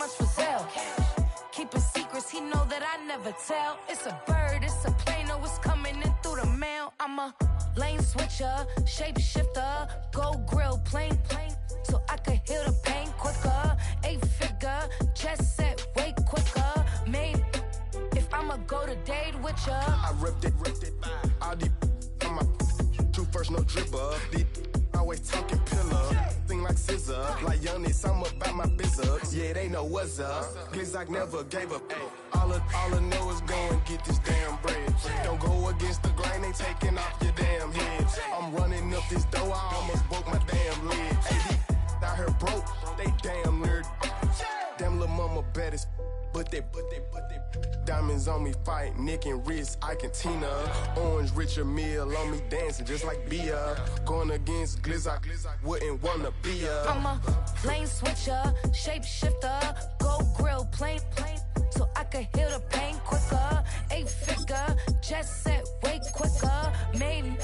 much for sale? Keeping secrets, he know that I never tell. It's a bird, it's a plane, oh, it's coming in through the mail. I'm a lane switcher, shapeshifter, gold grill, plane, so I could heal the pain quicker. 8-figure, jet set, way quicker. Made, if I'ma go to date with ya. I ripped it, all these on my true first, no dribble. These always talking pillar, thing like scissor. Like youngest, I'm about my business. Yeah, they know what's up. Glizzock never gave up. All I know is go and get this damn bread. Don't go against the grain, they taking off your damn head. I'm running up this door, I almost broke my damn leg. Hey, these out here broke, they damn nerd. Damn little mama bad as but they diamonds on me fight, neck and wrist, I can Tina. Orange Richard Mill on me dancing just like Bia. Going against Glizzock, wouldn't wanna be a. I'm a lane switcher, shapeshifter, gold grill, plane, so I could heal the pain quicker. 8-figure, jet set, way quicker. Maybe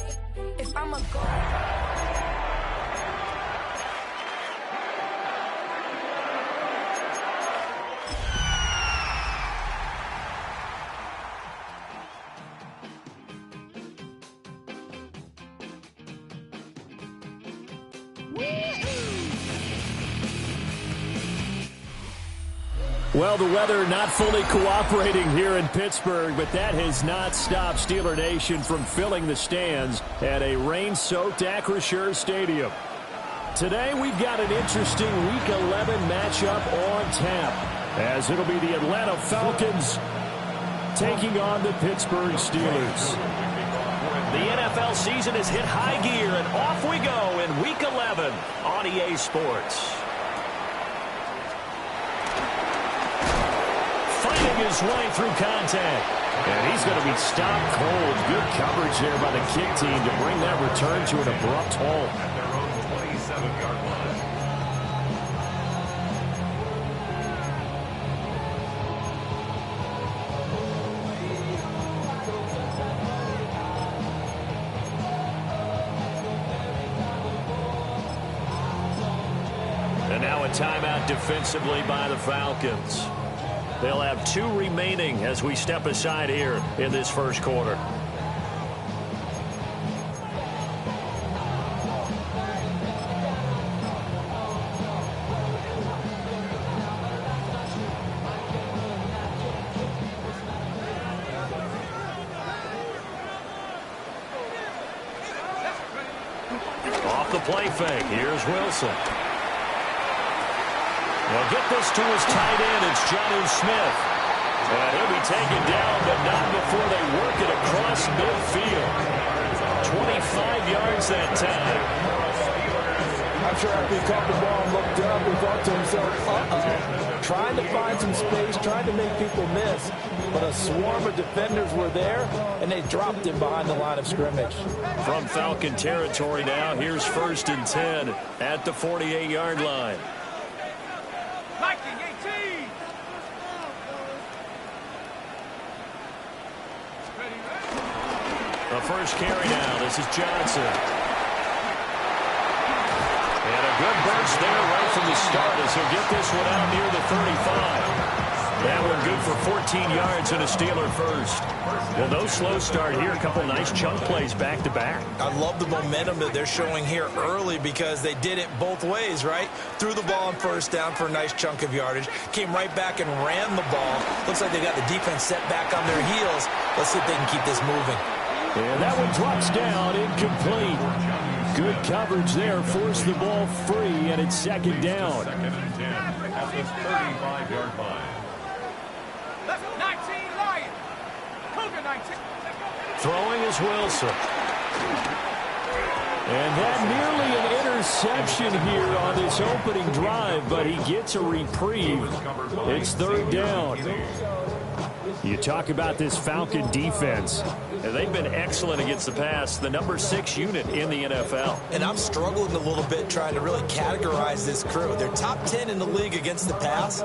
if I'ma go. Well, the weather not fully cooperating here in Pittsburgh, but that has not stopped Steeler Nation from filling the stands at a rain-soaked Acrisure Stadium. Today, we've got an interesting Week 11 matchup on tap, as it'll be the Atlanta Falcons taking on the Pittsburgh Steelers. The NFL season has hit high gear, and off we go in Week 11 on EA Sports. Fighting his way through contact. And he's going to be stopped cold. Good coverage there by the kick team to bring that return to an abrupt halt. At their own 27-yard line. And now a timeout defensively by the Falcons. They'll have 2 remaining as we step aside here in this first quarter. Off the play fake, here's Wilson. They'll get this to his tight end. It's Jonnu Smith. And he'll be taken down, but not before they work it across midfield. 25 yards that time. I'm sure after he caught the ball and looked up, he thought to himself, trying to find some space, trying to make people miss. But a swarm of defenders were there, and they dropped him behind the line of scrimmage. From Falcon territory now, here's 1st and 10 at the 48-yard line. The first carry now. This is Johnson. And a good burst there right from the start as he'll get this one out near the 35. That one good for 14 yards and a Steeler first. Well, no slow start here. A couple nice chunk plays back-to-back. I love the momentum that they're showing here early because they did it both ways, right? Threw the ball on first down for a nice chunk of yardage. Came right back and ran the ball. Looks like they got the defense set back on their heels. Let's see if they can keep this moving. And that one drops down, incomplete. Good coverage there, forced the ball free, and it's second down. 2nd and 10 at the 35-yard line. 19 Lions. Cougar 19. Throwing is Wilson. And that nearly an interception here on this opening drive, but he gets a reprieve. It's 3rd down. You talk about this Falcon defense. They've been excellent against the pass, the number 6 unit in the NFL. And I'm struggling a little bit trying to really categorize this crew. They're top 10 in the league against the pass,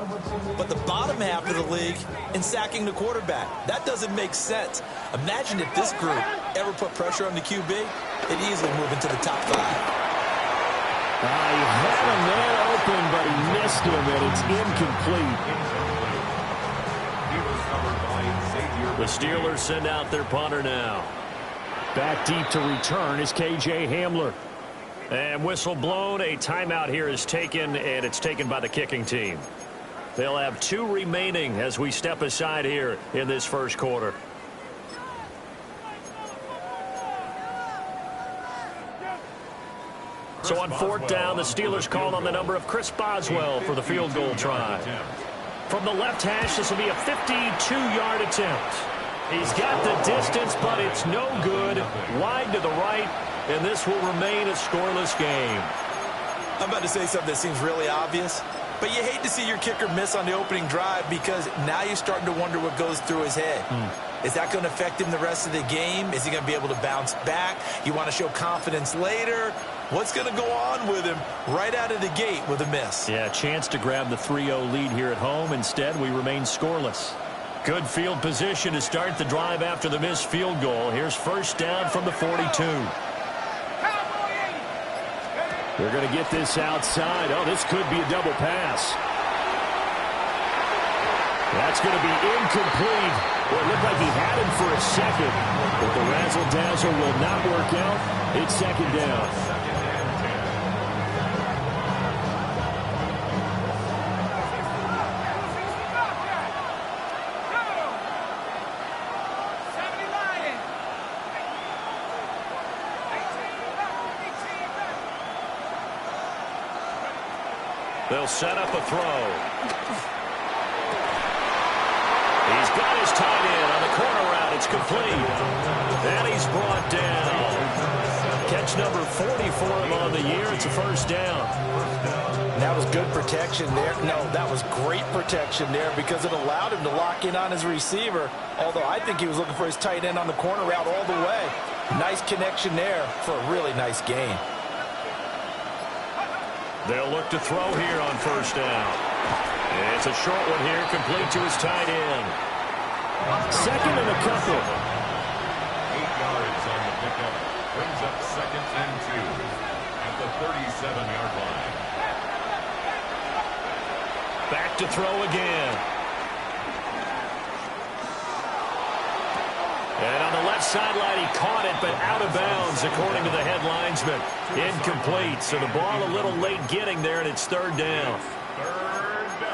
but the bottom half of the league in sacking the quarterback. That doesn't make sense. Imagine if this group ever put pressure on the QB, they'd easily move into the top 5. He had a man open, but he missed him, and it's incomplete. The Steelers send out their punter now. Back deep to return is K.J. Hamler. And whistle blown, a timeout here is taken, and it's taken by the kicking team. They'll have 2 remaining as we step aside here in this first quarter. So on 4th down, the Steelers call on the number of Chris Boswell for the field goal try. From the left hash, this will be a 52-yard attempt. He's got the distance, but it's no good. Wide to the right, and this will remain a scoreless game. I'm about to say something that seems really obvious, but you hate to see your kicker miss on the opening drive because now you're starting to wonder what goes through his head. Is that going to affect him the rest of the game? Is he going to be able to bounce back? You want to show confidence later? What's going to go on with him right out of the gate with a miss? Yeah, chance to grab the 3-0 lead here at home. Instead, we remain scoreless. Good field position to start the drive after the missed field goal. Here's first down from the 42. They're going to get this outside. Oh, this could be a double pass. That's going to be incomplete. Well, it looked like he had him for a second, but the razzle-dazzle will not work out. It's second down. They'll set up a throw. He's got his tight end on the corner route. It's complete. And he's brought down. Catch number 40 for him on the year. It's a first down. That was good protection there. No, that was great protection there because it allowed him to lock in on his receiver. Although I think he was looking for his tight end on the corner route all the way. Nice connection there for a really nice gain. They'll look to throw here on first down. It's a short one here, complete to his tight end. Second and a couple. 8 yards on the pickup. Brings up 2nd and 2 at the 37-yard line. Back to throw again. And on the left sideline, he caught it, but out of bounds, according to the head linesman. Incomplete, so the ball a little late getting there, and it's third down.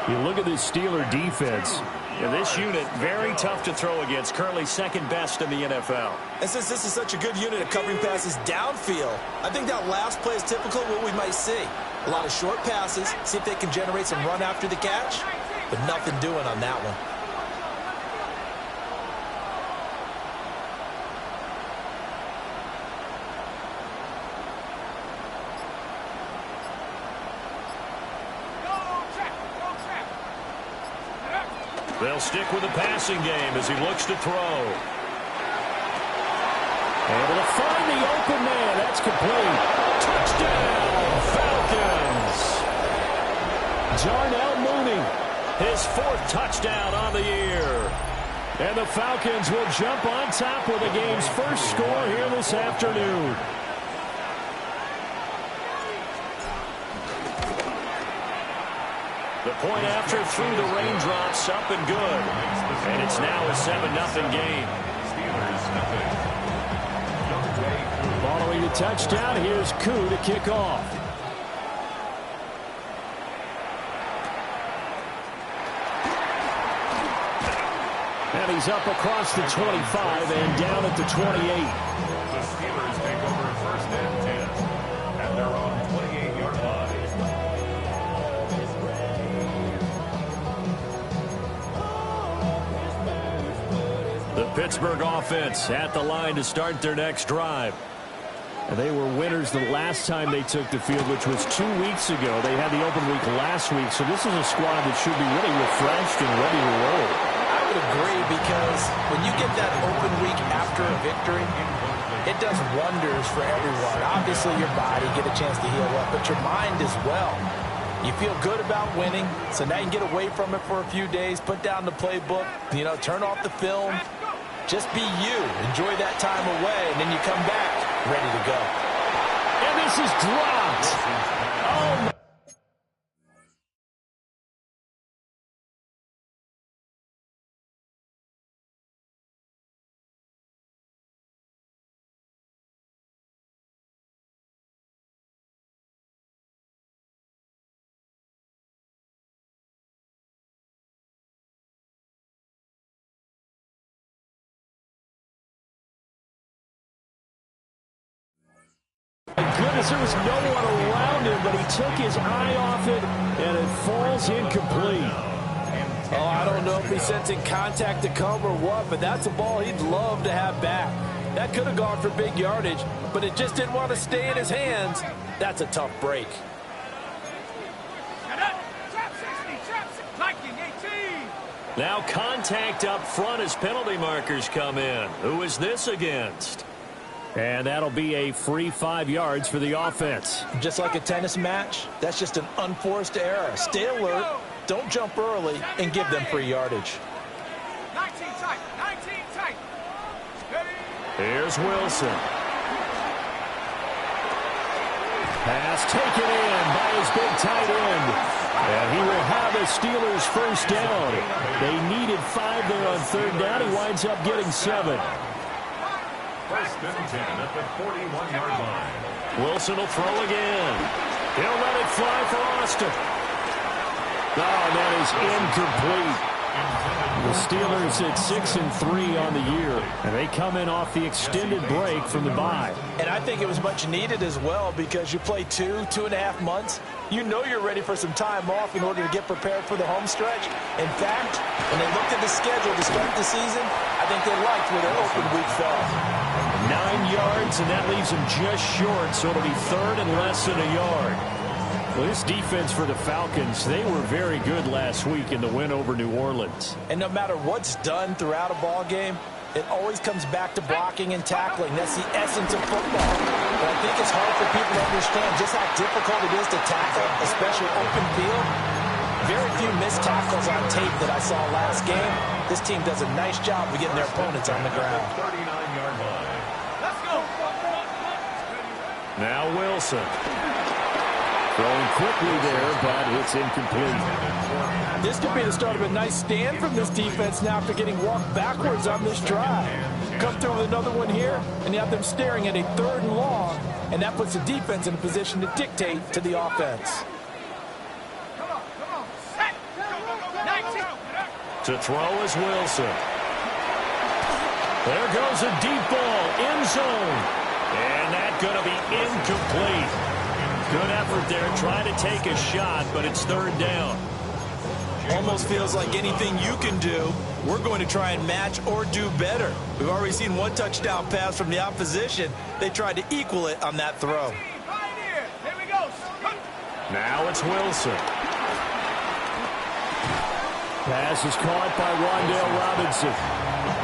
You look at this Steeler defense. And this unit, very tough to throw against, currently second best in the NFL. And since this is such a good unit at covering passes downfield, I think that last play is typical of what we might see. A lot of short passes, see if they can generate some run after the catch, but nothing doing on that one. They'll stick with the passing game as he looks to throw. Able to find the open man. That's complete. Touchdown, Falcons. Darnell Mooney, his 4th touchdown on the year. And the Falcons will jump on top with the game's first score here this afternoon. The point after through the raindrops, up and good. And it's now a 7-0 game. Following the touchdown, here's Koo to kick off. And he's up across the 25 and down at the 28. The Steelers take over 1st and 10 at their own 28-yard line. The Pittsburgh offense at the line to start their next drive. And they were winners the last time they took the field, which was 2 weeks ago. They had the open week last week, so this is a squad that should be really refreshed and ready to roll. I would agree because when you get that open week after a victory, it does wonders for everyone. Obviously, your body, get a chance to heal up, but your mind as well. You feel good about winning, so now you can get away from it for a few days, put down the playbook, turn off the film. Just be you. Enjoy that time away, and then you come back ready to go. And this is dropped. Oh, goodness, there was no one around him, but he took his eye off it, and it falls incomplete. Oh, I don't know if he's sensing contact to come or what, but that's a ball he'd love to have back. That could have gone for big yardage, but it just didn't want to stay in his hands. That's a tough break. Now contact up front as penalty markers come in. Who is this against? And that'll be a free 5 yards for the offense. Just like a tennis match, that's just an unforced error. Stay alert, don't jump early, and give them free yardage. 19 tight, 19 tight. Here's Wilson. Pass taken in by his big tight end. And he will have the Steelers first down. They needed 5 there on third down. He winds up getting 7. First and 10 at the 41-yard line. Wilson will throw again. He'll let it fly for Austin. Oh, that is incomplete. The Steelers at 6-3 on the year, and they come in off the extended break from the bye. And I think it was much needed as well because you play 2.5 months. You know you're ready for some time off in order to get prepared for the home stretch. In fact, when they looked at the schedule to start the season, I think they liked where their open week fell. 9 yards, and that leaves them just short, so it'll be third and less than a yard. Well, this defense for the Falcons, they were very good last week in the win over New Orleans. And no matter what's done throughout a ball game, it always comes back to blocking and tackling. That's the essence of football. But I think it's hard for people to understand just how difficult it is to tackle, especially open field. Very few missed tackles on tape that I saw last game. This team does a nice job of getting their opponents on the ground. 39-yard line. Let's go. Now Wilson. Throwing quickly there, but it's incomplete. This could be the start of a nice stand from this defense now after getting walked backwards on this drive. Come through with another one here, and you have them staring at a 3rd and long, and that puts the defense in a position to dictate to the offense. Come on. Set. 19. To throw is Wilson. There goes a deep ball, end zone. And that's going to be incomplete. Good effort there, trying to take a shot, but it's 3rd down. Almost feels like anything you can do, we're going to try and match or do better. We've already seen 1 touchdown pass from the opposition. They tried to equal it on that throw. Pioneer. Here we go. Now it's Wilson. Pass is caught by Wan'Dale Robinson.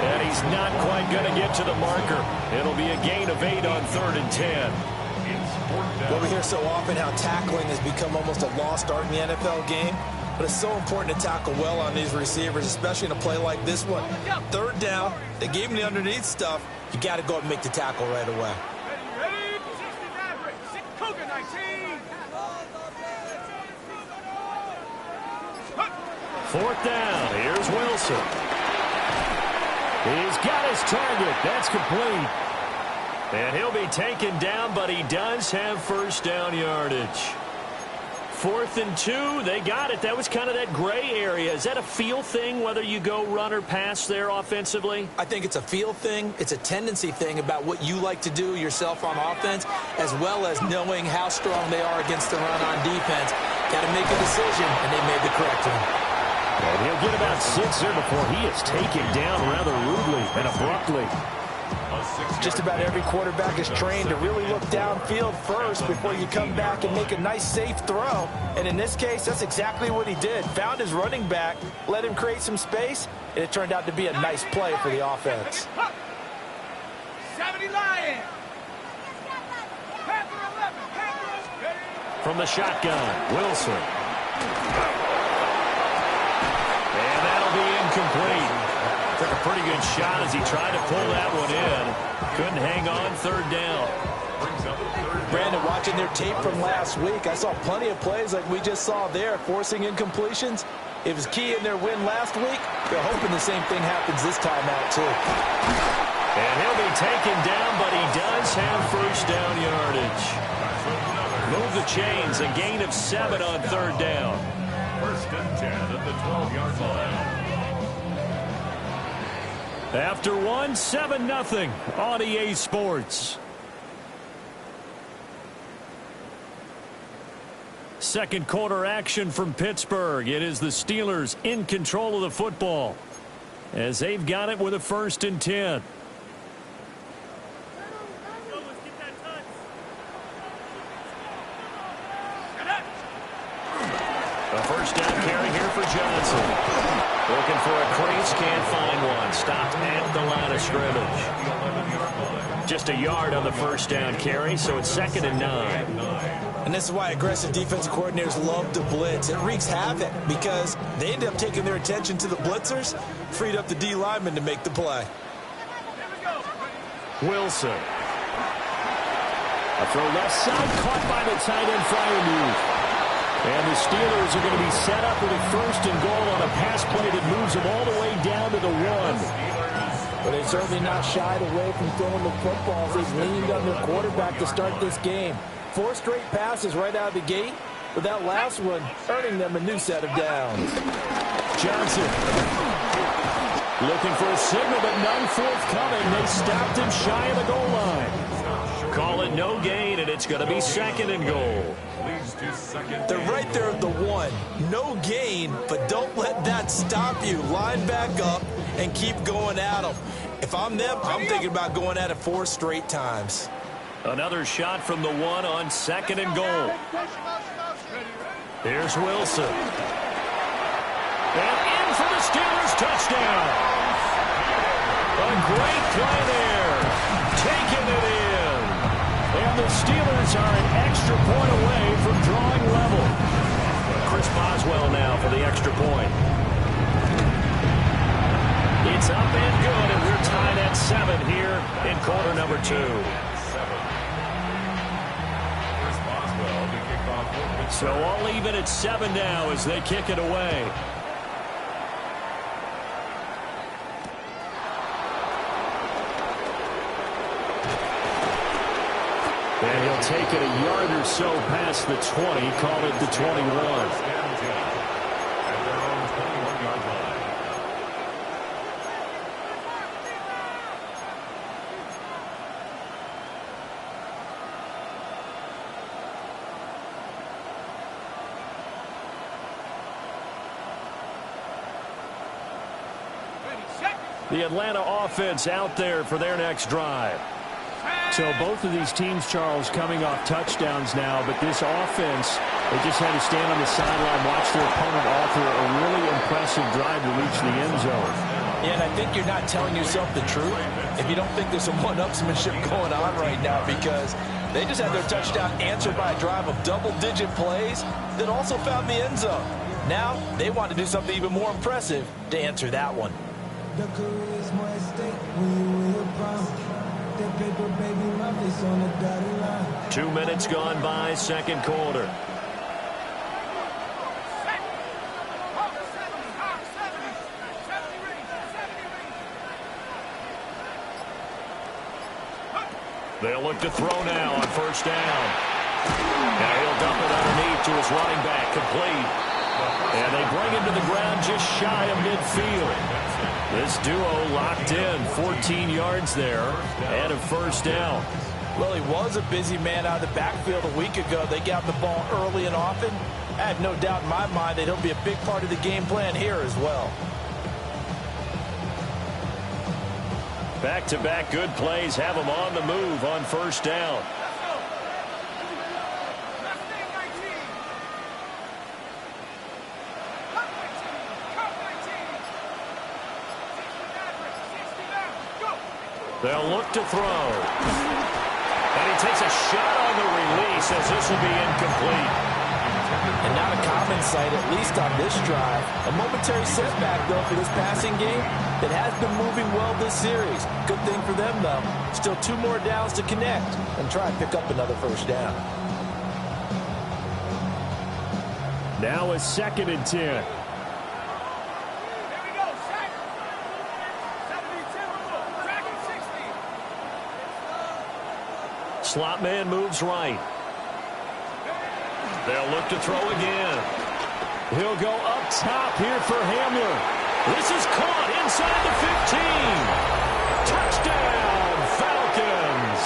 And he's not quite going to get to the marker. It'll be a gain of 8 on 3rd and 10. Well, we hear so often how tackling has become almost a lost art in the NFL game, but it's so important to tackle well on these receivers, especially in a play like this one. 3rd down, they gave him the underneath stuff. You got to go and make the tackle right away. Ready? 69. Cougar 19. 4th down. Here's Wilson. He's got his target. That's complete. And he'll be taken down, but he does have first down yardage. 4th and 2, they got it. That was kind of that gray area. Is that a feel thing, whether you go run or pass there offensively? I think it's a feel thing. It's a tendency thing about what you like to do yourself on offense, as well as knowing how strong they are against the run on defense. Got to make a decision, and they made the correct one. And he'll get about 6 there before he is taken down rather rudely and abruptly. Just about every quarterback is trained to really look downfield first before you come back and make a nice, safe throw. And in this case, that's exactly what he did. Found his running back, let him create some space, and it turned out to be a nice play for the offense. 70 Lions. Panther 11. Panther. From the shotgun, Wilson. And that'll be incomplete. Took a pretty good shot as he tried to pull that one in. Couldn't hang on 3rd down. brings up third down. Brandon, watching their tape from last week, I saw plenty of plays like we just saw there, forcing incompletions. It was key in their win last week. They're hoping the same thing happens this time out, too. And he'll be taken down, but he does have first down yardage. Move the chains, a gain of 7 on third down. First and 10 at the 12-yard line. After one, 7-0 on EA Sports. Second quarter action from Pittsburgh. It is the Steelers in control of the football as they've got it with a 1st and 10. A first down carry here for Johnson. Looking for a crease, can't find one. Stopped at the line of scrimmage. Just a yard on the first down carry, so it's 2nd and 9. And this is why aggressive defensive coordinators love to blitz. It wreaks havoc because they end up taking their attention to the blitzers, freed up the D lineman to make the play. Wilson. A throw left side, caught by the tight end Freiermuth. And the Steelers are going to be set up with a 1st and goal on a pass play that moves them all the way down to the 1. But they certainly not shied away from throwing the football. They've leaned on their quarterback to start this game. 4 straight passes right out of the gate, with that last one earning them a new set of downs. Johnson looking for a signal, but none forthcoming. They stopped him shy of the goal line. Call it no gain, and it's going to be 2nd and goal. They're right there at the 1. No gain, but don't let that stop you. Line back up and keep going at them. If I'm them, I'm thinking about going at it 4 straight times. Another shot from the 1 on 2nd and goal. Here's Wilson. And in for the Steelers touchdown. A great play there. Taking it in. And the Steelers are an extra point away from drawing level. Chris Boswell now for the extra point. It's up and good, and we're tied at 7 here in quarter number 2. So all even at 7 now as they kick it away. And he'll take it a yard or so past the 20, call it the 21. The Atlanta offense out there for their next drive. So both of these teams, Charles, coming off touchdowns now, but this offense, they just had to stand on the sideline, watch their opponent author a really impressive drive to reach the end zone. Yeah, and I think you're not telling yourself the truth if you don't think there's some one-upsmanship going on right now, because they just had their touchdown answered by a drive of double-digit plays that also found the end zone. Now they want to do something even more impressive to answer that one. 2 minutes gone by, second quarter. They'll look to throw now on first down. Now he'll dump it underneath to his running back, complete. And they bring him to the ground just shy of midfield. This duo locked in, 14 yards there, and a first down. Well, he was a busy man out of the backfield a week ago. They got the ball early and often. I have no doubt in my mind that he'll be a big part of the game plan here as well. Back-to-back good plays have him on the move on first down. They'll look to throw. And he takes a shot on the release as this will be incomplete. And not a common sight, at least on this drive. A momentary setback, though, for this passing game that has been moving well this series. Good thing for them, though. Still 2 more downs to connect and try and pick up another first down. Now a 2nd and 10. Slot man moves right. They'll look to throw again. He'll go up top here for Hamler. This is caught inside the 15. Touchdown, Falcons.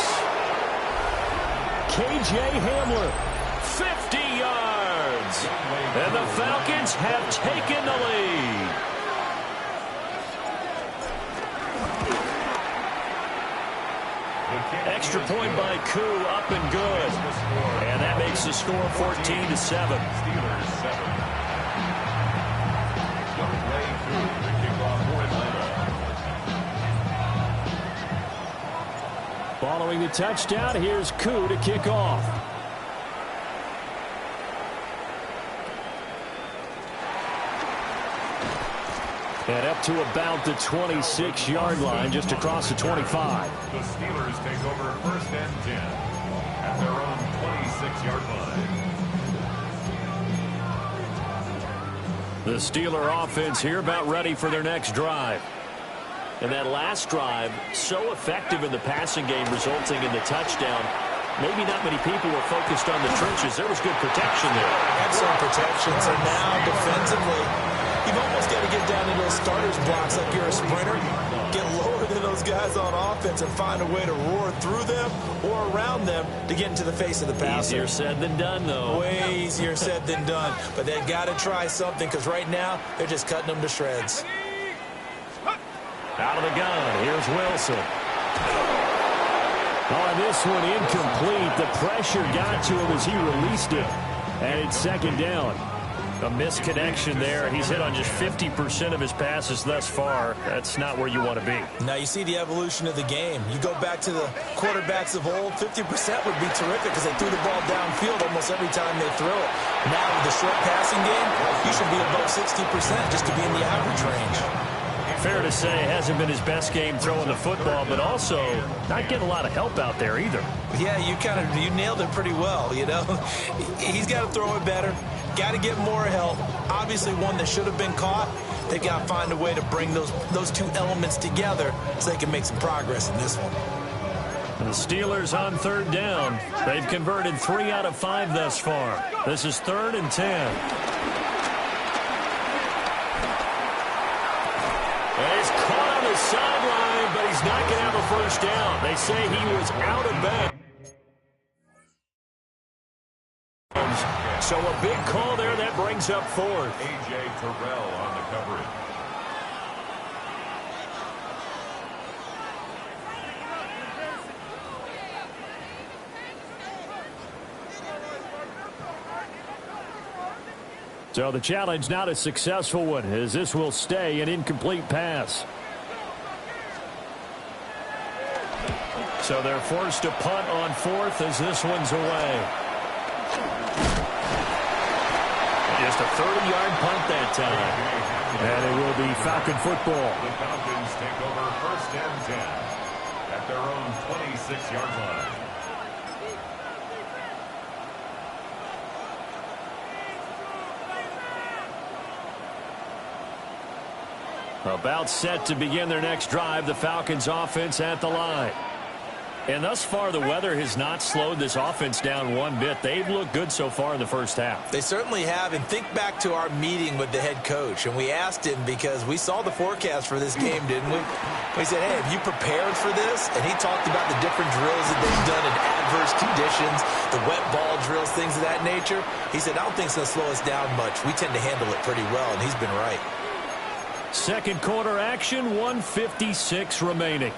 K.J. Hamler, 50 yards. And the Falcons have taken the lead. Extra point by Koo, up and good. And that makes the score 14-7. Steelers 7. Young Ray Koo, the kickoff for Atlanta. Following the touchdown, here's Koo to kick off. And up to about the 26-yard line, just across the 25. The Steelers take over 1st and 10 at their own 26-yard line. The Steeler offense here about ready for their next drive. And that last drive, so effective in the passing game, resulting in the touchdown. Maybe not many people were focused on the trenches. There was good protection there. Excellent protection. So now, defensively, you've almost got to get down into those starters blocks like you're a sprinter. Get lower than those guys on offense and find a way to roar through them or around them to get into the face of the passer. Easier said than done, though. Way easier said than done. But they've got to try something because right now they're just cutting them to shreds. Out of the gun, here's Wilson. On this one, incomplete. The pressure got to him as he released it. And it's 2nd down. A misconnection there. He's hit on just 50% of his passes thus far. That's not where you want to be. Now you see the evolution of the game. You go back to the quarterbacks of old, 50% would be terrific because they threw the ball downfield almost every time they throw it. Now with the short passing game, you should be above 60% just to be in the average range. Fair to say it hasn't been his best game throwing the football, but also not getting a lot of help out there either. Yeah, you nailed it pretty well, you know. He's got to throw it better. Got to get more help. Obviously one that should have been caught. They've got to find a way to bring those 2 elements together so they can make some progress in this one. The Steelers on 3rd down. They've converted 3 out of 5 thus far. This is 3rd and 10. And he's caught on the sideline, but he's not going to have a first down. They say he was out of bounds. So a big call there that brings up 4th. A.J. Terrell on the coverage. So the challenge not a successful one, as this will stay an incomplete pass. So they're forced to punt on 4th as this one's away. Just a 30-yard punt that time. And it will be Falcon football. The Falcons take over 1st and 10 at their own 26-yard line. About set to begin their next drive, the Falcons offense at the line. And thus far, the weather has not slowed this offense down one bit. They've looked good so far in the first half. They certainly have. And think back to our meeting with the head coach. And we asked him because we saw the forecast for this game, didn't we? We said, hey, have you prepared for this? And he talked about the different drills that they've done in adverse conditions, the wet ball drills, things of that nature. He said, I don't think it's going to slow us down much. We tend to handle it pretty well, and he's been right. Second quarter action, 1:56 remaining.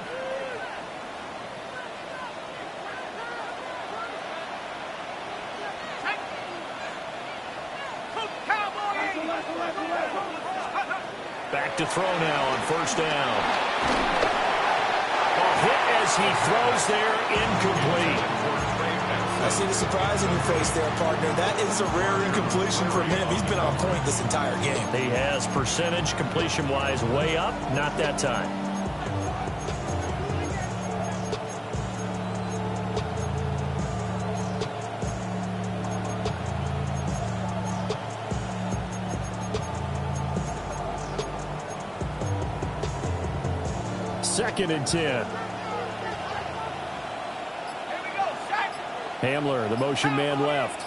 Back to throw now on 1st down. A hit as he throws there, incomplete. I see the surprise in your face there, partner. That is a rare incompletion from him. He's been on point this entire game. He has percentage completion-wise way up, not that time. Second and 10. Hamler, the motion man left.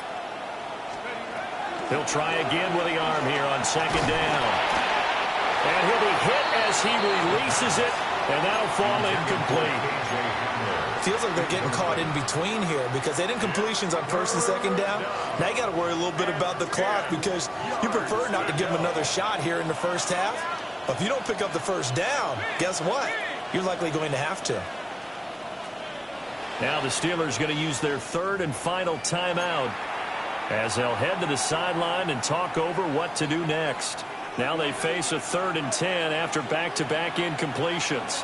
He'll try again with the arm here on second down. And he'll be hit as he releases it, and that'll fall incomplete. Feels like they're getting caught in between here because they didn't completions on first and second down. Now you got to worry a little bit about the clock because you prefer not to give them another shot here in the first half. But if you don't pick up the first down, guess what? You're likely going to have to. Now the Steelers going to use their third and final timeout as they'll head to the sideline and talk over what to do next. Now they face a 3rd and 10 after back-to-back incompletions.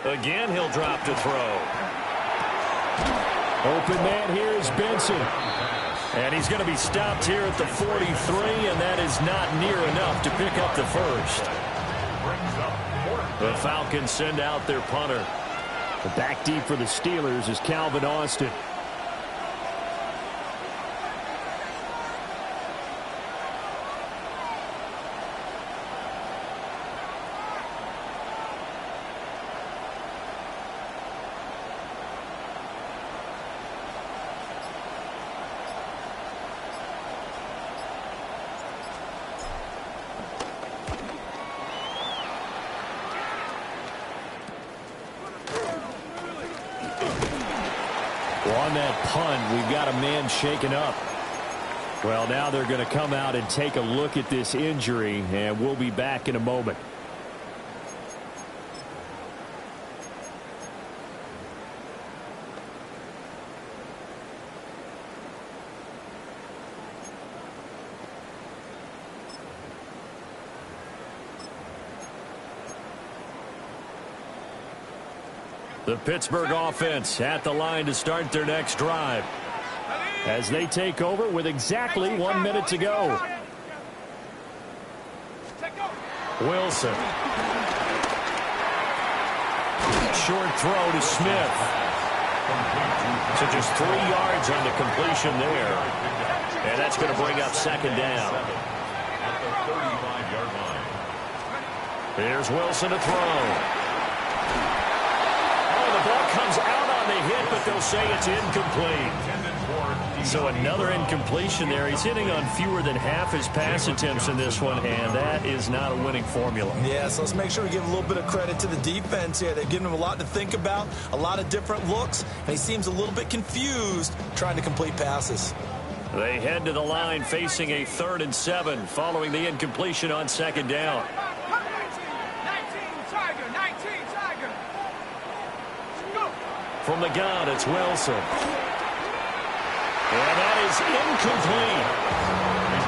Again, he'll drop to throw. Open man here is Benson. And he's going to be stopped here at the 43, and that is not near enough to pick up the first. The Falcons send out their punter. The back deep for the Steelers is Calvin Austin. On that punt, we've got a man shaken up. Well, now they're going to come out and take a look at this injury, and we'll be back in a moment. The Pittsburgh offense at the line to start their next drive as they take over with exactly 1 minute to go. Wilson. Short throw to Smith. So just 3 yards on the completion there. And that's going to bring up second down. At the 35-yard line. Here's Wilson to throw. The ball comes out on the hit, but they'll say it's incomplete. So another incompletion there. He's hitting on fewer than half his pass attempts in this one, and that is not a winning formula. Yeah, so let's make sure we give a little bit of credit to the defense here. They've given him a lot to think about, a lot of different looks, and he seems a little bit confused trying to complete passes. They head to the line facing a 3rd and 7 following the incompletion on second down. From the gun, it's Wilson. And that is incomplete.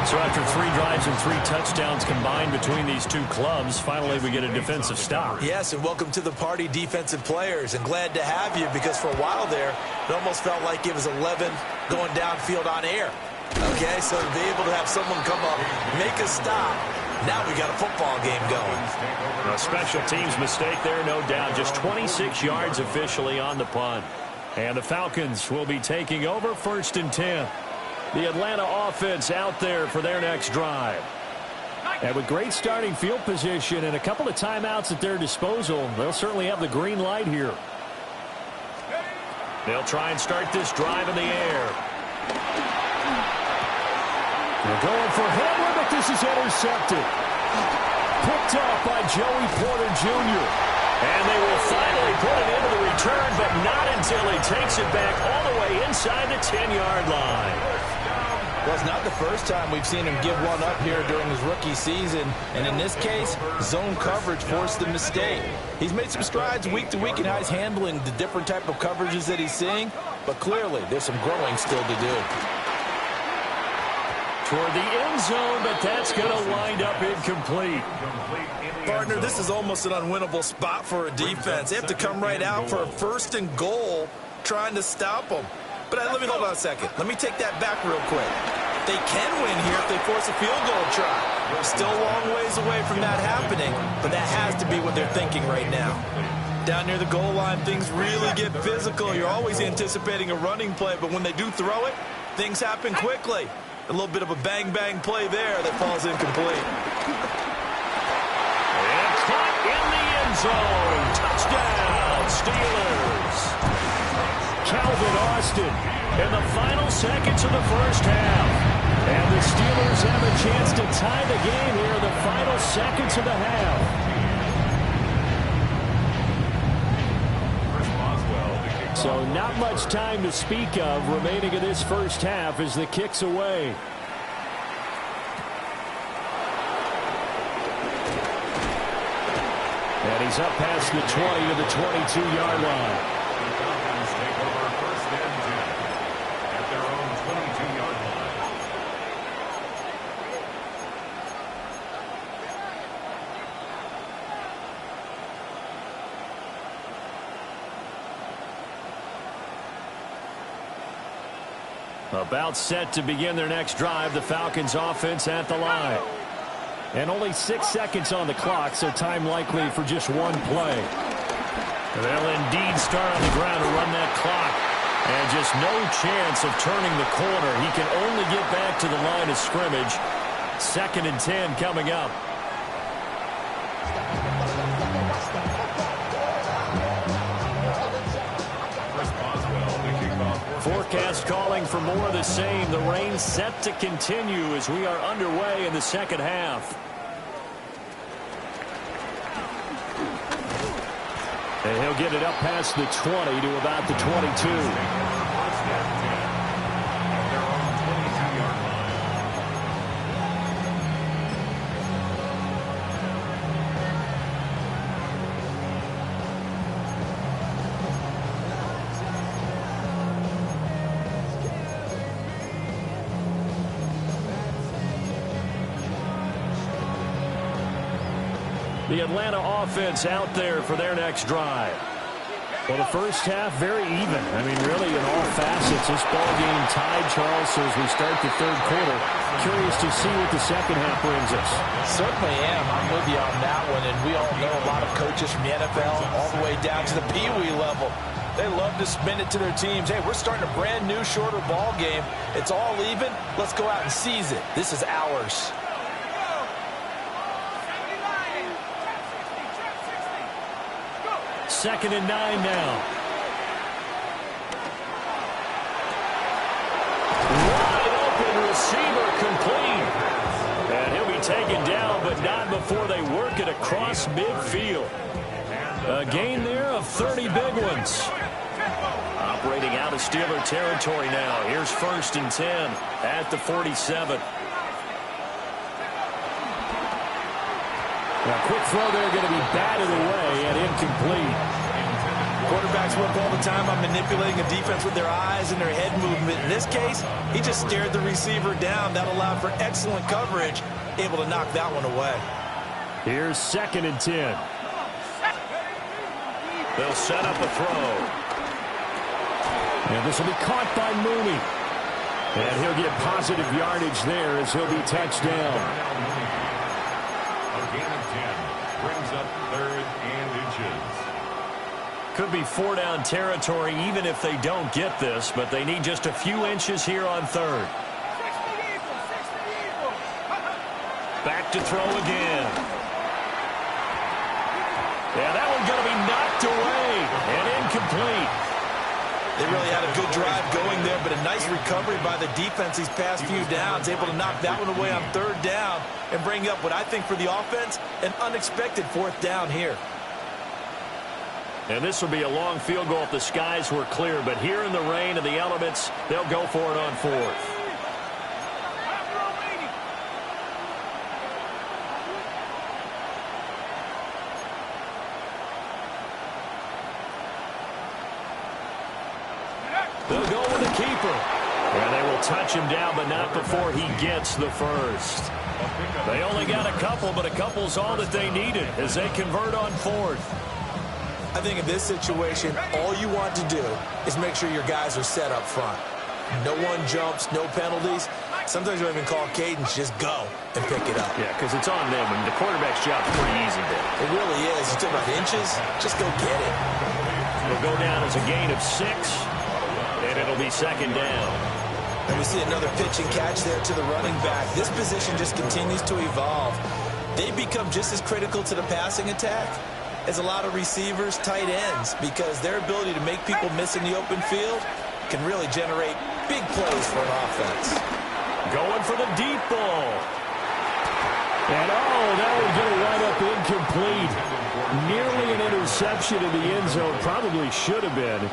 So after 3 drives and 3 touchdowns combined between these two clubs, finally we get a defensive stop. Yes, and welcome to the party, defensive players. And glad to have you because for a while there, it almost felt like it was 11 going downfield on air. Okay, so to be able to have someone come up, make a stop, now we got a football game going. A special teams mistake there, no doubt. Just 26 yards officially on the punt. And the Falcons will be taking over 1st and 10. The Atlanta offense out there for their next drive. And with great starting field position and a couple of timeouts at their disposal, they'll certainly have the green light here. They'll try and start this drive in the air. They're going for Hamler, but this is intercepted. Picked up by Joey Porter Jr. And they will finally put it into the return, but not until he takes it back all the way inside the 10-yard line. Well, it's not the first time we've seen him give one up here during his rookie season. And in this case, zone coverage forced the mistake. He's made some strides week to week in how he's handling the different type of coverages that he's seeing. But clearly, there's some growing still to do. Toward the end zone, but that's going to wind up incomplete. Partner, this is almost an unwinnable spot for a defense. They have to come right out for a 1st and goal trying to stop them. But let me hold on a second. Let me take that back real quick. They can win here if they force a field goal try. We're still a long ways away from that happening, but that has to be what they're thinking right now. Down near the goal line, things really get physical. You're always anticipating a running play, but when they do throw it, things happen quickly. A little bit of a bang-bang play there that falls incomplete. And caught in the end zone. Touchdown, Steelers. Calvin Austin in the final seconds of the first half. And the Steelers have a chance to tie the game here in the final seconds of the half. So not much time to speak of remaining in this first half as the kick's away. And he's up past the 20 to the 22-yard line. About set to begin their next drive, the Falcons offense at the line. And only 6 seconds on the clock, so time likely for just one play. They'll indeed start on the ground to run that clock. And just no chance of turning the corner. He can only get back to the line of scrimmage. 2nd and 10 coming up. Forecast calling for more of the same. The rain set to continue as we are underway in the second half. And he'll get it up past the 20 to about the 22. The Atlanta offense out there for their next drive. Well, the first half, very even. I mean, really, in all facets, this ball game tied, Charles, so as we start the third quarter. Curious to see what the second half brings us. Certainly am. I'm with you on that one, and we all know a lot of coaches from the NFL all the way down to the Pee-wee level. They love to spin it to their teams. Hey, we're starting a brand new, shorter ball game. It's all even. Let's go out and seize it. This is ours. 2nd and 9 now. Wide open receiver complete. And he'll be taken down, but not before they work it across midfield. A gain there of 30 big ones. Operating out of Steeler territory now. Here's 1st and 10 at the 47. Now, quick throw there going to be batted away and incomplete. Quarterbacks work all the time on manipulating a defense with their eyes and their head movement. In this case, he just stared the receiver down. That allowed for excellent coverage, able to knock that one away. Here's 2nd and 10. They'll set up a throw. And this will be caught by Mooney. And he'll get positive yardage there as he'll be touched down. Brings up 3rd and inches. Could be 4-down territory even if they don't get this, but they need just a few inches here on 3rd. Back to throw again. Yeah, that one's going to be knocked away and incomplete. They really had a good drive going there, but a nice recovery by the defense these past few downs, able to knock that one away on 3rd down and bring up what I think for the offense, an unexpected 4th down here. And this will be a long field goal if the skies were clear, but here in the rain and the elements, they'll go for it on 4th. They'll go with the keeper. And they will touch him down, but not before he gets the first. They only got a couple, but a couple's all that they needed as they convert on fourth. I think in this situation, all you want to do is make sure your guys are set up front. No one jumps, no penalties. Sometimes you don't even call cadence, just go and pick it up. Yeah, because it's on them, and the quarterback's job is pretty easy there. It really is. You talk about inches, just go get it. It'll go down as a gain of 6, and it'll be second down. And we see another pitch and catch there to the running back. This position just continues to evolve. They become just as critical to the passing attack as a lot of receivers, tight ends, because their ability to make people miss in the open field can really generate big plays for an offense. Going for the deep ball. And, that would get it right up incomplete. Nearly an interception in the end zone. Probably should have been.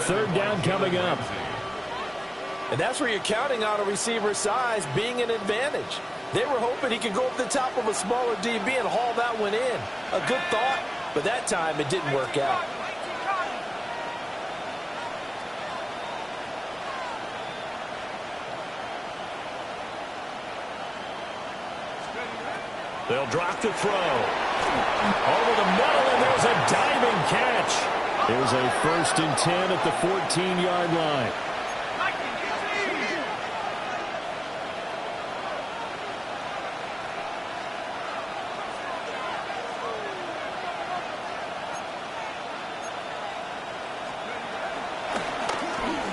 Third down coming up. And that's where you're counting on a receiver's size being an advantage. They were hoping he could go up the top of a smaller DB and haul that one in. A good thought, but that time it didn't work out. They'll drop the throw. Over the middle, and there's a diving catch. There's a 1st and 10 at the 14-yard line.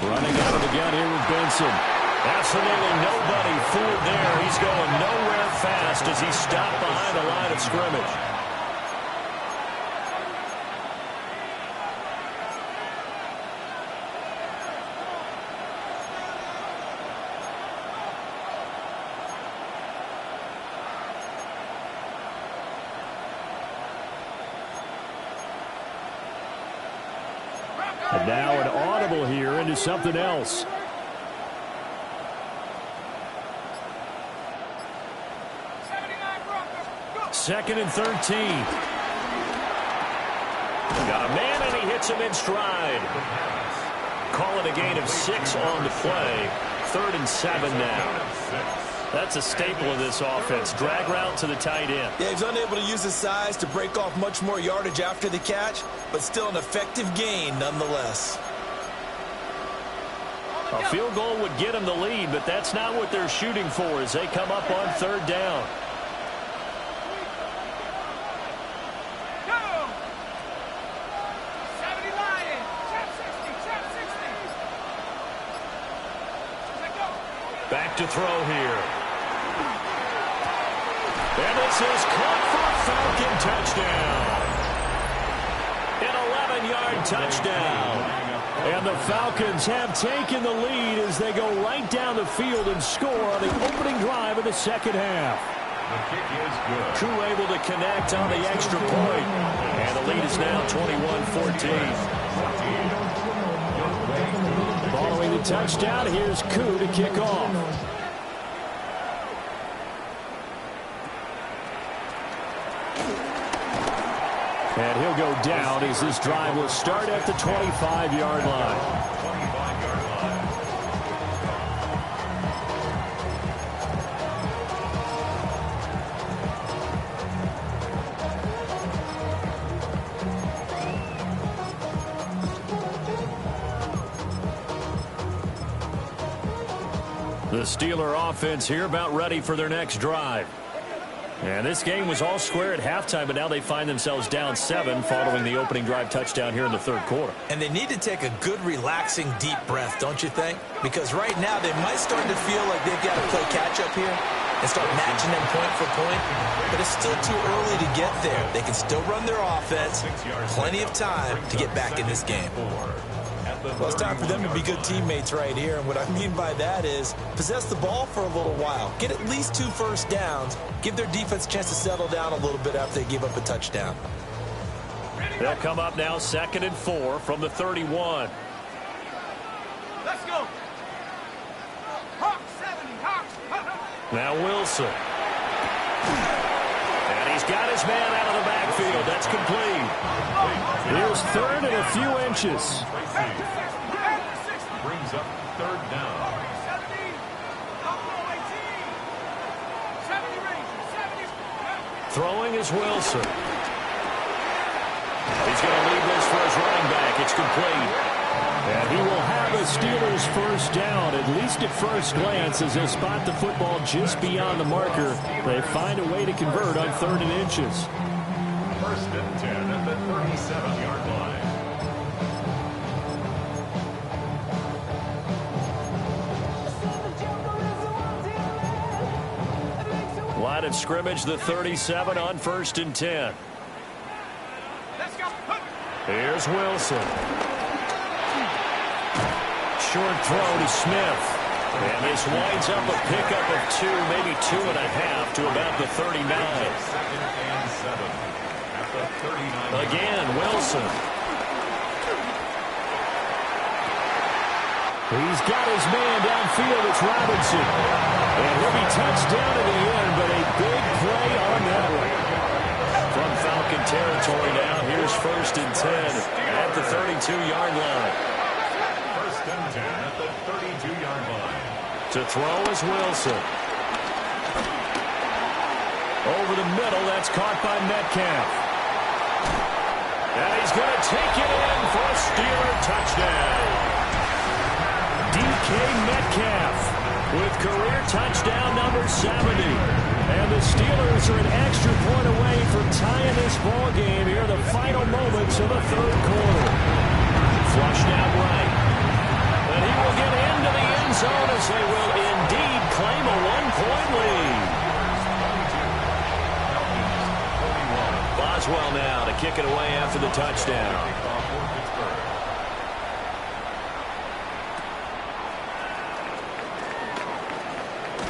Running out of the gun here with Benson. Absolutely nobody fooled there. He's going nowhere fast as he stopped behind the line of scrimmage. And now an audible here into something else. Second and 13. Got a man, and he hits him in stride. Call it a gain of 6 on the play. 3rd and 7 now. That's a staple of this offense. Drag route to the tight end. Yeah, he's unable to use his size to break off much more yardage after the catch, but still an effective gain nonetheless. A field goal would get them the lead, but that's not what they're shooting for as they come up on 3rd down. Back to throw here. And this is caught for a Falcon touchdown. An 11-yard touchdown. And the Falcons have taken the lead as they go right down the field and score on the opening drive of the second half. The kick is good. Crew able to connect on the extra point. And the lead is now 21-14. Following the touchdown, here's Koo to kick off. And he'll go down as this drive will start at the 25-yard line. The Steeler offense here about ready for their next drive. And this game was all square at halftime, but now they find themselves down 7 following the opening drive touchdown here in the 3rd quarter. And they need to take a good, relaxing, deep breath, don't you think? Because right now they might start to feel like they've got to play catch-up here and start matching them point for point. But it's still too early to get there. They can still run their offense. Plenty of time to get back in this game. Well, it's time for them to be good teammates right here. And what I mean by that is possess the ball for a little while. Get at least 2 first downs. Give their defense a chance to settle down a little bit after they give up a touchdown. They'll come up now 2nd and 4 from the 31. Let's go. Hawks 70, Hawks. Now Wilson. And he's got his man out of the backfield. That's complete. Here's 3rd and a few inches. brings up third down. 70. Throwing is Wilson. He's going to lead this for his running back. It's complete. And he will have a Steelers first down, at least at first glance, as they spot the football just beyond the marker. They find a way to convert on 3rd and inches. First and 10 at the 37-yard line. Line of scrimmage, the 37 on 1st and 10. Let's go. Here's Wilson. Short throw to Smith. And this winds up a pickup of 2, maybe 2.5 to about the 39. Second and 7 at the 39. Again, Wilson. He's got his man downfield. It's Robinson. And he'll be touched down at the end, but a big play on that one. From Falcon territory now, here's 1st and 10 at the 32-yard line. First and 10 at the 32-yard line. To throw is Wilson. Over the middle, that's caught by Metcalf. And he's going to take it in for a Steeler touchdown. DK Metcalf with career touchdown number 70. And the Steelers are an extra point away from tying this ball game here in the final moments of the 3rd quarter. Flushed out right. And he will get into the end zone as they will indeed claim a 1-point lead. Boswell now to kick it away after the touchdown.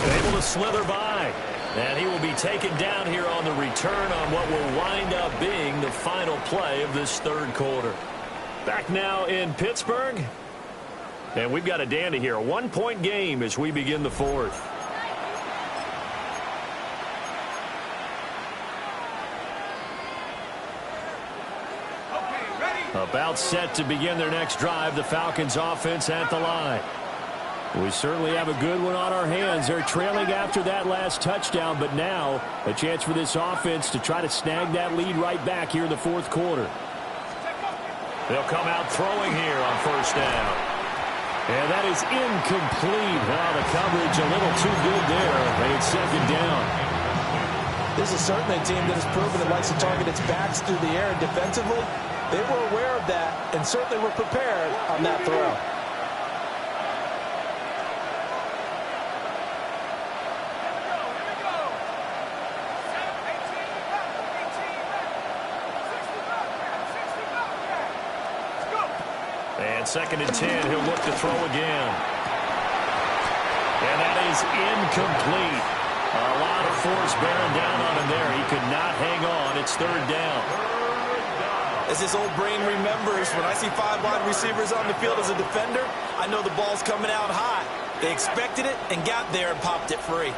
Able to slither by. And he will be taken down here on the return on what will wind up being the final play of this 3rd quarter. Back now in Pittsburgh. And we've got a dandy here. A 1-point game as we begin the 4th. Okay, ready? About set to begin their next drive. The Falcons offense at the line. We certainly have a good one on our hands. They're trailing after that last touchdown, but now a chance for this offense to try to snag that lead right back here in the 4th quarter. They'll come out throwing here on 1st down. And that is incomplete. Well, the coverage a little too good there. And it's 2nd down. This is certainly a team that has proven it likes to target its backs through the air, and defensively, they were aware of that and certainly were prepared on that throw. And 2nd and 10, he'll look to throw again. And that is incomplete. A lot of force bearing down on him there. He could not hang on. It's 3rd down. As his old brain remembers, when I see 5 wide receivers on the field as a defender, I know the ball's coming out high. They expected it and got there and popped it free.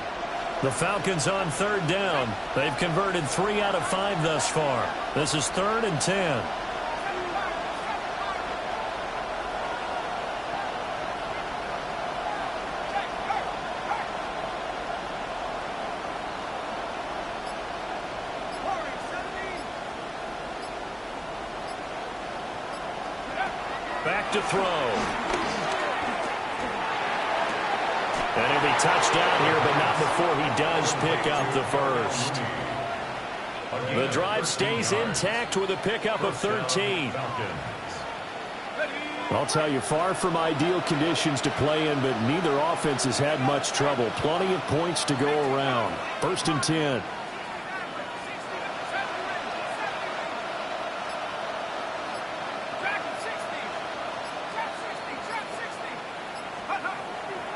The Falcons on 3rd down. They've converted 3 out of 5 thus far. This is 3rd and 10. Back to throw. And he'll be touched down here, but not before he does pick up the first. The drive stays intact with a pickup of 13. I'll tell you, far from ideal conditions to play in, but neither offense has had much trouble. Plenty of points to go around. 1st and 10.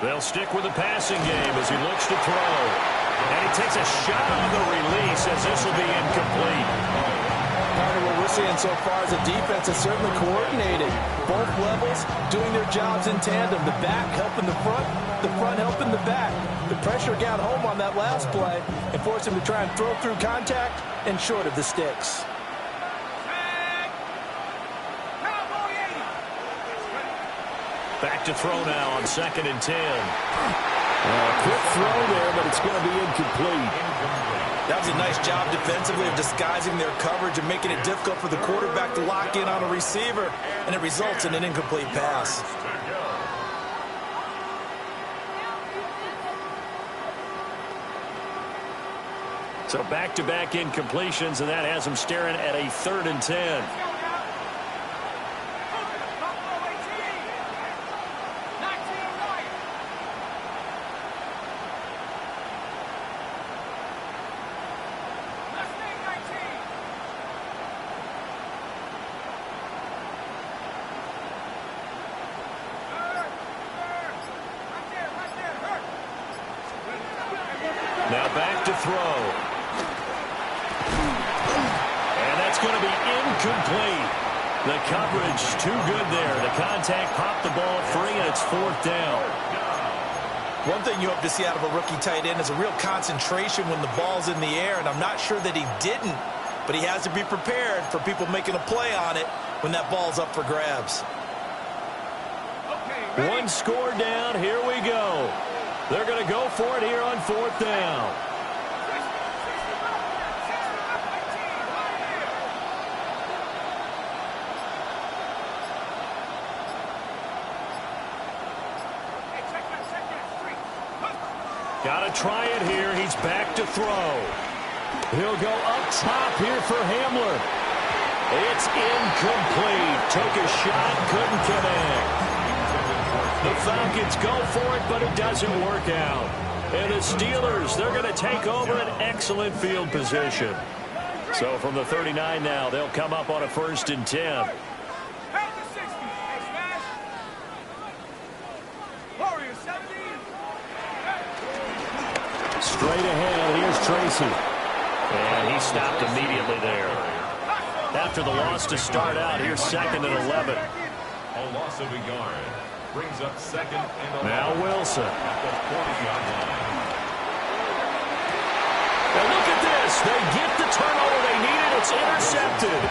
They'll stick with the passing game as he looks to throw. And he takes a shot on the release as this will be incomplete. Part of what we're seeing so far as a defense is certainly coordinated. Both levels doing their jobs in tandem. The back helping the front helping the back. The pressure got home on that last play and forced him to try and throw through contact and short of the sticks. Back to throw now on 2nd and 10. Quick throw there, but it's going to be incomplete. That was a nice job defensively of disguising their coverage and making it difficult for the quarterback to lock in on a receiver, and it results in an incomplete pass. So back-to-back incompletions, and that has them staring at a 3rd and 10. Now back to throw. And that's going to be incomplete. The coverage too good there. The contact popped the ball free, and it's 4th down. One thing you hope to see out of a rookie tight end is a real concentration when the ball's in the air, and I'm not sure that he didn't, but he has to be prepared for people making a play on it when that ball's up for grabs. One score down. Here we go. They're going to go for it here on 4th down. Got to try it here. He's back to throw. He'll go up top here for Hamler. It's incomplete. Took a shot, couldn't connect. The Falcons go for it, but it doesn't work out. And the Steelers, they're going to take over an excellent field position. So from the 39 now, they'll come up on a 1st and 10. Straight ahead, here's Tracy. And he stopped immediately there. After the loss to start out, here's 2nd and 11. A loss of a yard. Brings up 2nd and 11. Now Wilson. At the 40-yard line. And look at this. They get the turnover they needed. It's intercepted.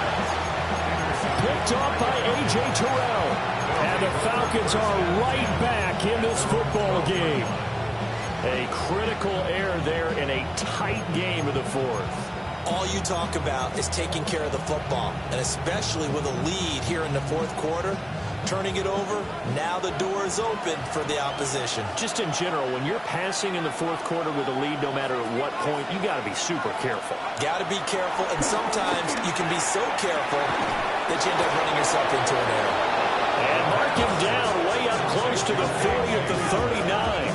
Picked off by A.J. Terrell. And the Falcons are right back in this football game. A critical error there in a tight game of the 4th. All you talk about is taking care of the football, and especially with a lead here in the 4th quarter. Turning it over, now the door is open for the opposition. Just in general, when you're passing in the 4th quarter with a lead, no matter at what point, you got to be super careful. Got to be careful, and sometimes you can be so careful that you end up running yourself into an error. And mark him down way up close to the 40 at the 39.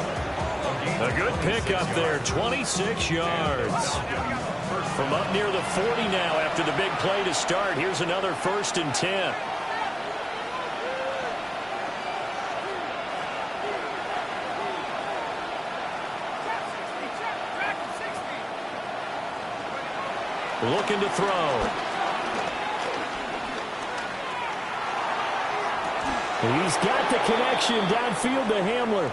A good pickup there, 26 yards. From up near the 40 now after the big play to start. Here's another 1st and 10. Looking to throw. He's got the connection downfield to Hamler.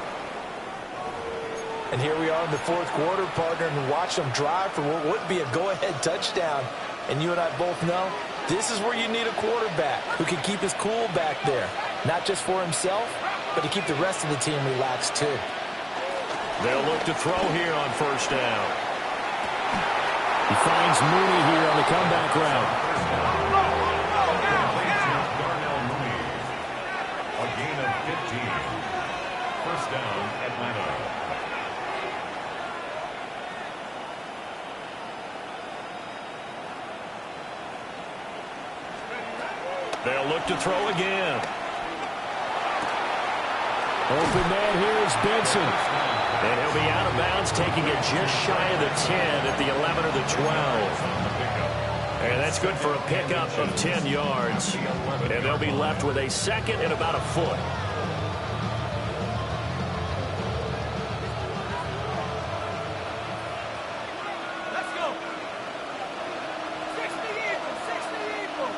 And here we are in the 4th quarter, partner, and watch them drive for what would be a go-ahead touchdown. And you and I both know this is where you need a quarterback who can keep his cool back there. Not just for himself, but to keep the rest of the team relaxed too. They'll look to throw here on 1st down. He finds Mooney here on the comeback route. A gain of 15. 1st down, Atlanta. They'll look to throw again. Open man here is Benson. And he'll be out of bounds, taking it just shy of the 10 at the 11 or the 12. And that's good for a pickup of 10 yards. And they'll be left with a 2nd and about a foot. Let's go. 60 Eagles, 60 Eagles.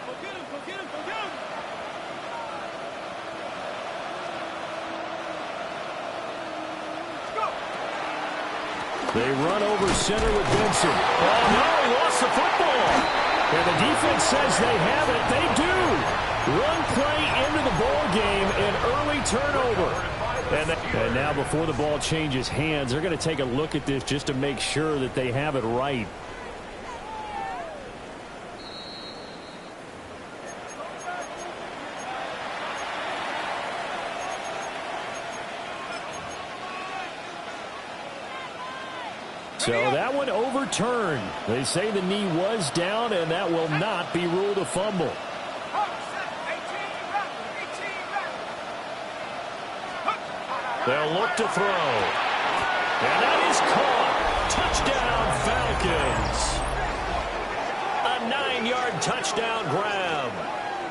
Go get him, go get him, go get him. They run over center with Benson. Oh, no, he lost the football. And the defense says they have it. They do. One play into the ball game, an early turnover. And now before the ball changes hands, they're going to take a look at this just to make sure that they have it right. So that one overturned. They say the knee was down, and that will not be ruled a fumble. They'll look to throw. And that is caught. Touchdown, Falcons. A 9-yard touchdown grab.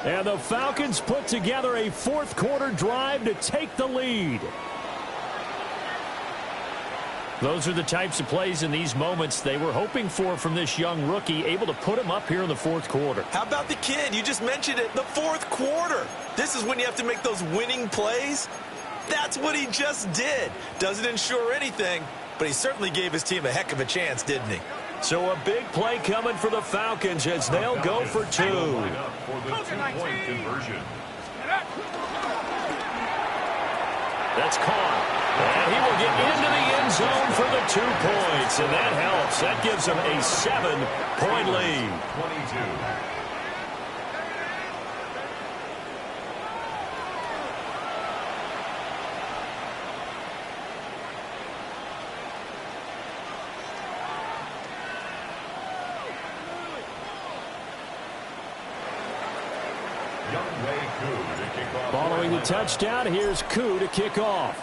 And the Falcons put together a fourth-quarter drive to take the lead. Those are the types of plays in these moments they were hoping for from this young rookie, able to put him up here in the fourth quarter. How about the kid? You just mentioned it, the fourth quarter. This is when you have to make those winning plays. That's what he just did. Doesn't ensure anything, but he certainly gave his team a heck of a chance, didn't he? So a big play coming for the Falcons as they'll go for two. For the two-point conversion. That's caught. And he will get into the end zone for the 2 points, and that helps. That gives him a 7-point lead. 22. Following the touchdown, here's Koo to kick off.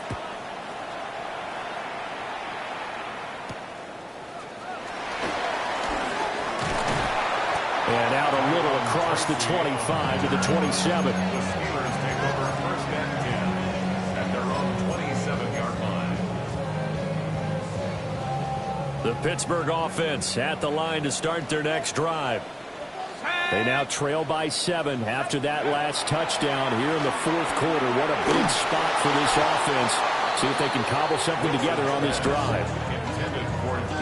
And out a little across the 25 to the 27. The Steelers take over first and 10 at their own 27-yard line. The Pittsburgh offense at the line to start their next drive. They now trail by 7 after that last touchdown here in the fourth quarter. What a big spot for this offense. See if they can cobble something together on this drive.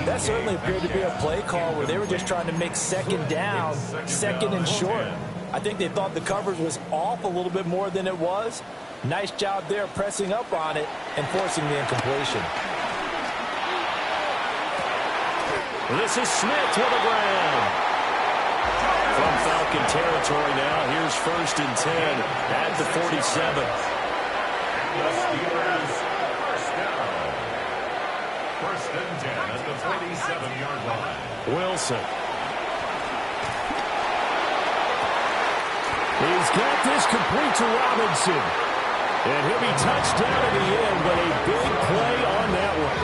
That certainly appeared to be a play call where they were just trying to make second down, second and short. I think they thought the coverage was off a little bit more than it was. Nice job there pressing up on it and forcing the incompletion. This is Smith with a grab. From Falcon territory now, here's first and 10 at the 47. The Steelers first down. First and 10 at the 47-yard line. Wilson. He's got this complete to Robinson. And he'll be touched down in the end, but a big play on that one.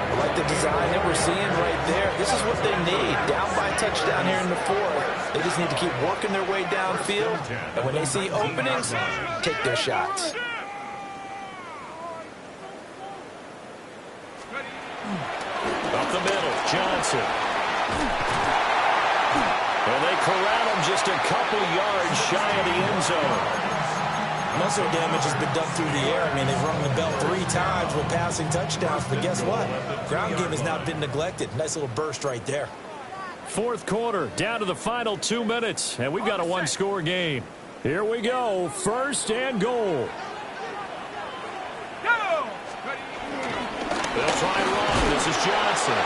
I like the design that we're seeing right there. This is what they need. Down by a touchdown here in the fourth. They just need to keep working their way downfield. And when they see openings, take their shots. Up the middle, Johnson. And they corral him just a couple yards shy of the end zone. Muscle damage has been done through the air. I mean, they've rung the bell 3 times with passing touchdowns, but guess what? Ground game has not been neglected. Nice little burst right there. Fourth quarter, down to the final 2 minutes, and we've got a one-score game. Here we go, first and goal. They'll try and run. This is Johnson.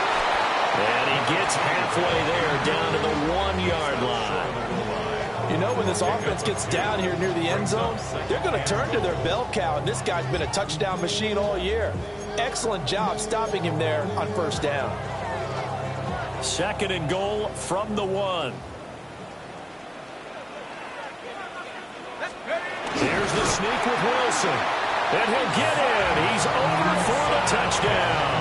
And he gets halfway there, down to the 1-yard line. You know, when this offense gets down here near the end zone, they're going to turn to their bell cow, and this guy's been a touchdown machine all year. Excellent job stopping him there on first down. Second and goal from the 1. Here's the sneak with Wilson. And he'll get in. He's over for the touchdown.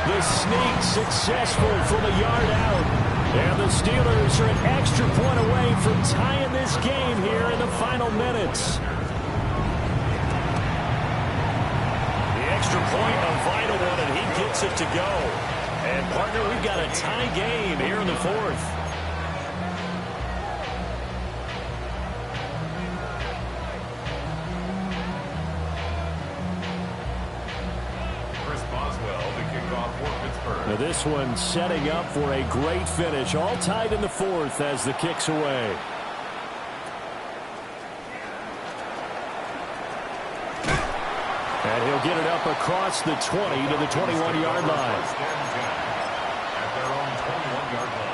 The sneak successful from a yard out. And the Steelers are an extra point away from tying this game here in the final minutes. The extra point, a vital one, and he gets it to go. And, partner, we've got a tie game here in the fourth. Now this one setting up for a great finish. All tied in the fourth as the kick's away. And he'll get it up across the 20 to the 21-yard line. At their own 21-yard line.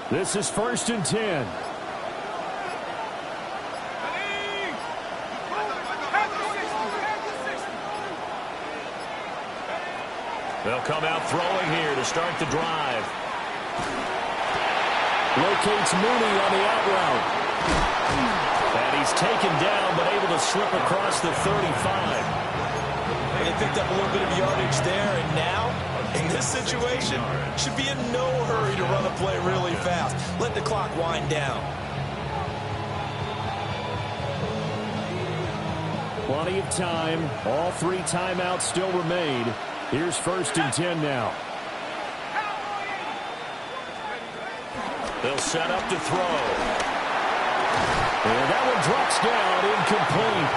This is 1st and 10. They'll come out throwing here to start the drive. Locates Mooney on the out route. And he's taken down, but able to slip across the 35. They picked up a little bit of yardage there, and now, in this situation, should be in no hurry to run a play really fast. Let the clock wind down. Plenty of time. All 3 timeouts still remain. Here's 1st and 10 now. They'll set up to throw. And that one drops down, incomplete.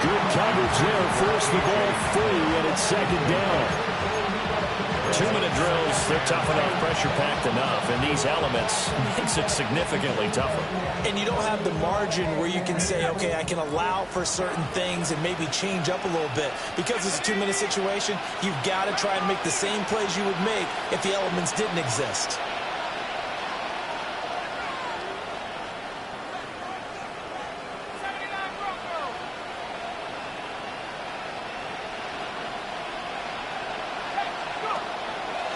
Good coverage there, forced the ball free, and it's 2nd down. 2-minute drills, they're tough enough, pressure-packed enough, and these elements makes it significantly tougher. And you don't have the margin where you can say, okay, I can allow for certain things and maybe change up a little bit. Because it's a 2-minute situation, you've got to try and make the same plays you would make if the elements didn't exist.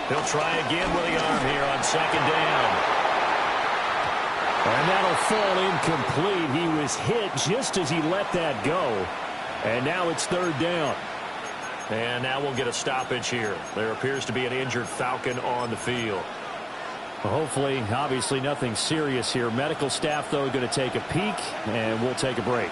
He'll try again with the arm here on 2nd down. And that'll fall incomplete. He was hit just as he let that go. And now it's 3rd down. And now we'll get a stoppage here. There appears to be an injured Falcon on the field. Well, hopefully, obviously nothing serious here. Medical staff, though, going to take a peek, and we'll take a break.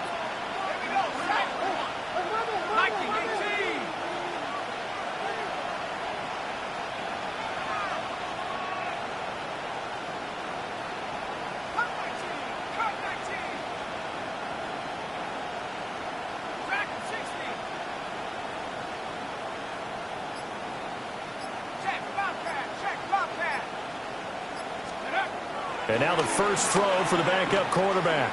And now the first throw for the backup quarterback.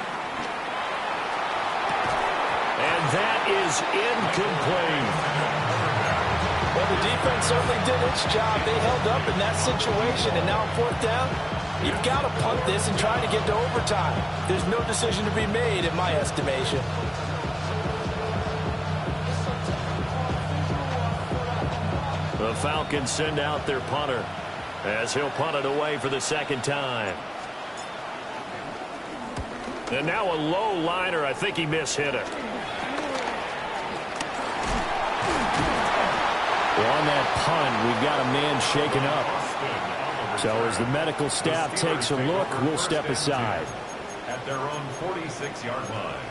And that is incomplete. Well, the defense certainly did its job. They held up in that situation, and now on 4th down, you've got to punt this and try to get to overtime. There's no decision to be made, in my estimation. The Falcons send out their punter as he'll punt it away for the 2nd time. And now a low liner. I think he mishit it. Well, on that punt, we've got a man shaken up. So as the medical staff takes a look, we'll step aside. At their own 46-yard line.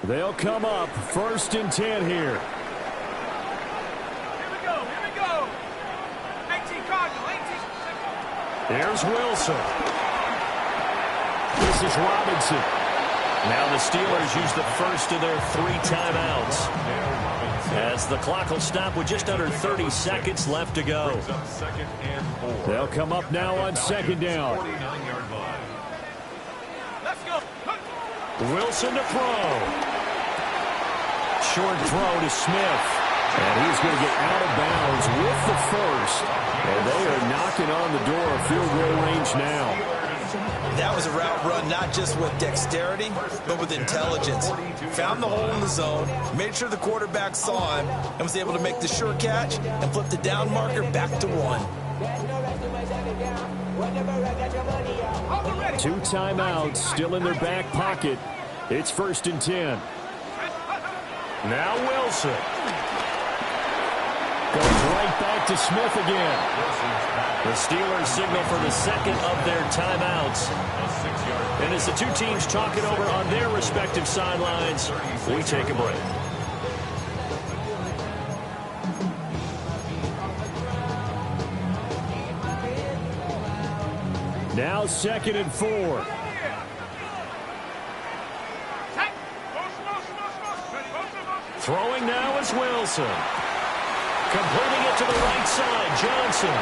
They'll come up 1st and 10 here. Here we go, here we go. 18 Cardinal, 18. Here's Wilson. This is Robinson. Now the Steelers use the first of their 3 timeouts. As the clock will stop with just under 30 seconds left to go. They'll come up now on 2nd down. Let's go. Wilson to throw. Short throw to Smith. And he's going to get out of bounds with the first. And they are knocking on the door of field goal range now. That was a route run not just with dexterity, but with intelligence. Found the hole in the zone, made sure the quarterback saw him, and was able to make the sure catch and flip the down marker back to 1. Two timeouts still in their back pocket. It's 1st and 10. Now Wilson. Goes right back to Smith again. The Steelers signal for the second of their timeouts. And as the two teams talk it over on their respective sidelines, we take a break. Now 2nd and 4. Throwing now is Wilson. Completing it to the right side, Johnson.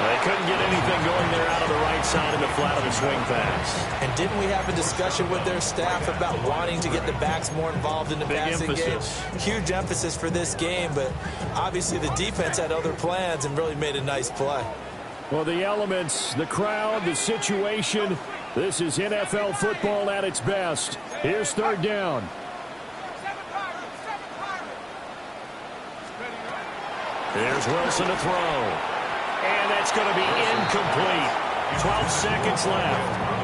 They couldn't get anything going there out of the right side in the flat of the swing pass. And didn't we have a discussion with their staff about wanting to get the backs more involved in the passing game? Huge emphasis for this game, but obviously the defense had other plans and really made a nice play. Well, the elements, the crowd, the situation, this is NFL football at its best. Here's 3rd down. There's Wilson to throw. And that's going to be incomplete. 12 seconds left.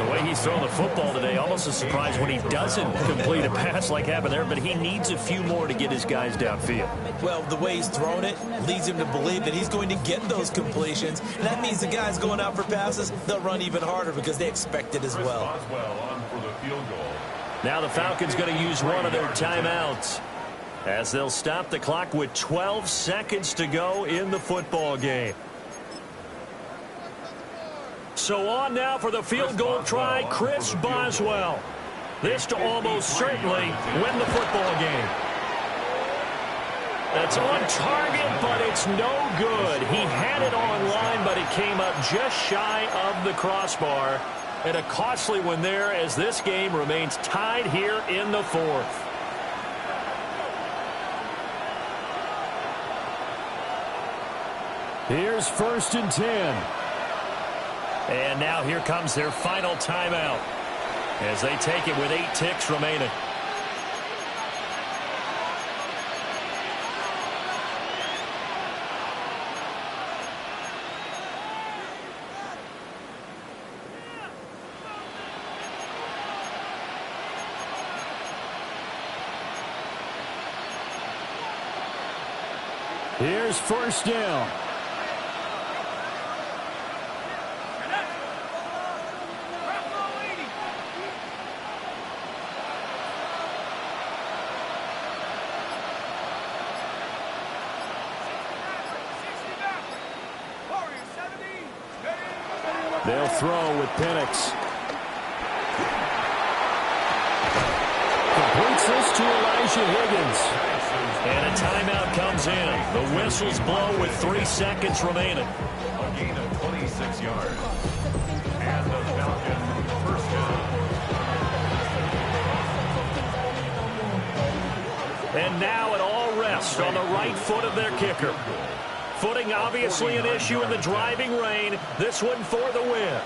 The way he's throwing the football today, almost a surprise when he doesn't complete a pass like happened there, but he needs a few more to get his guys downfield. Well, the way he's thrown it leads him to believe that he's going to get those completions. And that means the guys going out for passes, they'll run even harder because they expect it as well. Now the Falcons going to use one of their timeouts, as they'll stop the clock with 12 seconds to go in the football game. So on now for the field goal try, Chris Boswell. This to almost certainly win the football game. That's on target, but it's no good. He had it on line, but it came up just shy of the crossbar. And a costly one there as this game remains tied here in the 4th. Here's 1st and 10. And now here comes their final timeout as they take it with 8 ticks remaining. Here's 1st down. They'll throw with Penix. Completes this to Elijah Higgins. And a timeout comes in. The whistles blow with 3 seconds remaining. A gain of 26 yards. And the Falcons first down. And now it all rests on the right foot of their kicker. Footing obviously an issue in the driving rain. This one for the win.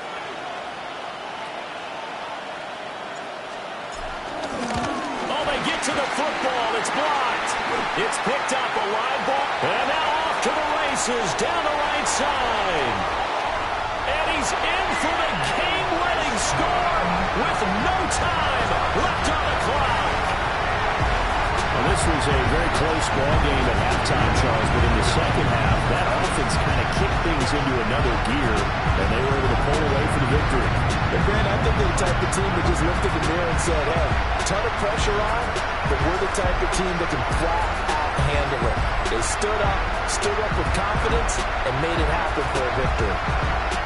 Oh, they get to the football. It's blocked. It's picked up, a live ball. And now off to the races down the right side. And he's in for the game-winning score with no time left on the clock. Well, this was a very close ball game at halftime, Charles, but in the second half, that offense kind of kicked things into another gear, and they were able to pull away for the victory. But, Grant, I think they're the type of team that just lifted the mirror and said, hey, ton of pressure on, but we're the type of team that can flat out handle it. They stood up with confidence, and made it happen for a victory.